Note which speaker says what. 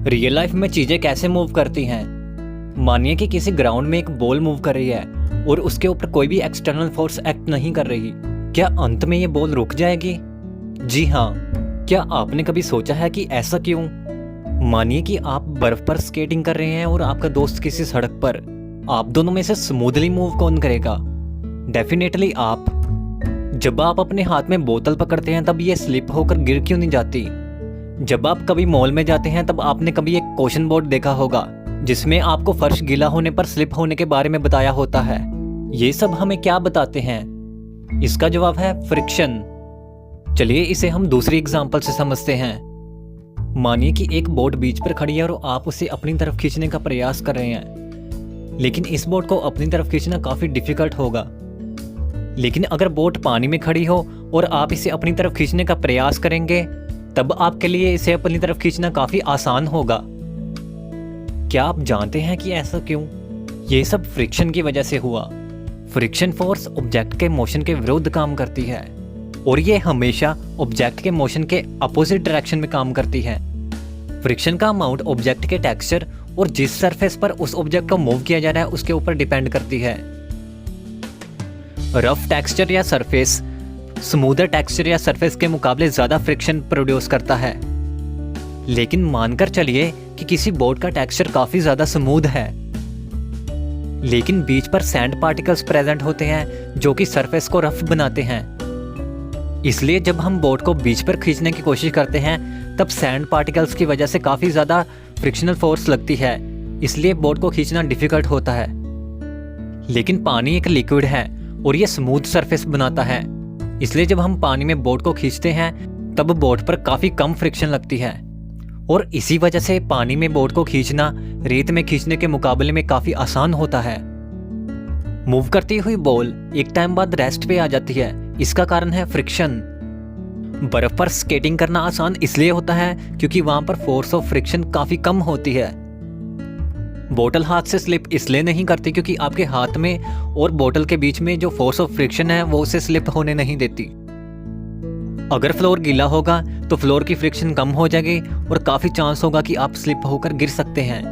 Speaker 1: Real life में चीजें कैसे मूव करती हैं। मानिए कि किसी ग्राउंड में एक बॉल मूव कर रही है और उसके ऊपर कोई भी एक्सटर्नल फोर्स एक्ट नहीं कर रही। क्या अंत में ये बॉल रुक जाएगी? जी हाँ। क्या आपने कभी सोचा है कि ऐसा क्यों? मानिए कि आप बर्फ पर स्केटिंग कर रहे हैं और आपका दोस्त किसी सड़क पर। आप दोनों में से स्मूथली मूव कौन करेगा? डेफिनेटली आप। जब आप अपने हाथ में बोतल पकड़ते हैं तब ये स्लिप होकर गिर क्यों नहीं जाती? जब आप कभी मॉल में जाते हैं तब आपने कभी एक क्वेश्चन बोर्ड देखा होगा जिसमें आपको फर्श गीला होने पर स्लिप होने के बारे में बताया होता है। ये सब हमें क्या बताते हैं? इसका जवाब है फ्रिक्शन। चलिए इसे हम दूसरी एग्जांपल से समझते हैं। मानिए कि एक बोट बीच पर खड़ी है और आप उसे अपनी तरफ खींचने का प्रयास कर रहे हैं, लेकिन इस बोट को अपनी तरफ खींचना काफी डिफिकल्ट होगा। लेकिन अगर बोट पानी में खड़ी हो और आप इसे अपनी तरफ खींचने का प्रयास करेंगे तब आपके लिए इसे अपनी तरफ खींचना काफी आसान होगा। क्या आप जानते हैं कि ऐसा क्यों? ये सब फ्रिक्शन की वजह से हुआ। फ्रिक्शन फोर्स ऑब्जेक्ट के मोशन के विरुद्ध काम करती है और ये हमेशा ऑब्जेक्ट के मोशन के अपोजिट डायरेक्शन में काम करती है। फ्रिक्शन का अमाउंट ऑब्जेक्ट के टेक्सचर और जिस सरफेस पर उस ऑब्जेक्ट को मूव किया जा रहा है उसके ऊपर डिपेंड करती है। रफ टेक्सचर या सरफेस स्मूदर टेक्सचर या सरफेस के मुकाबले ज्यादा फ्रिक्शन प्रोड्यूस करता है। लेकिन मानकर चलिए कि किसी बोर्ड का टेक्सचर काफी ज्यादा स्मूथ है, लेकिन बीच पर सैंड पार्टिकल्स प्रेजेंट होते हैं जो कि सरफेस को रफ बनाते हैं। इसलिए जब हम बोर्ड को बीच पर खींचने की कोशिश करते हैं तब सैंड पार्टिकल्स की वजह से काफी ज्यादा फ्रिक्शनल फोर्स लगती है, इसलिए बोर्ड को खींचना डिफिकल्ट होता है। लेकिन पानी एक लिक्विड है और ये स्मूथ सरफेस बनाता है, इसलिए जब हम पानी में बोट को खींचते हैं तब बोट पर काफी कम फ्रिक्शन लगती है और इसी वजह से पानी में बोट को खींचना रेत में खींचने के मुकाबले में काफी आसान होता है। मूव करती हुई बॉल एक टाइम बाद रेस्ट पे आ जाती है, इसका कारण है फ्रिक्शन। बर्फ पर स्केटिंग करना आसान इसलिए होता है क्योंकि वहां पर फोर्स ऑफ फ्रिक्शन काफी कम होती है। बोतल हाथ से स्लिप इसलिए नहीं करती क्योंकि आपके हाथ में और बोतल के बीच में जो फोर्स ऑफ फ्रिक्शन है वो उसे स्लिप होने नहीं देती। अगर फ्लोर गीला होगा तो फ्लोर की फ्रिक्शन कम हो जाएगी और काफी चांस होगा कि आप स्लिप होकर गिर सकते हैं।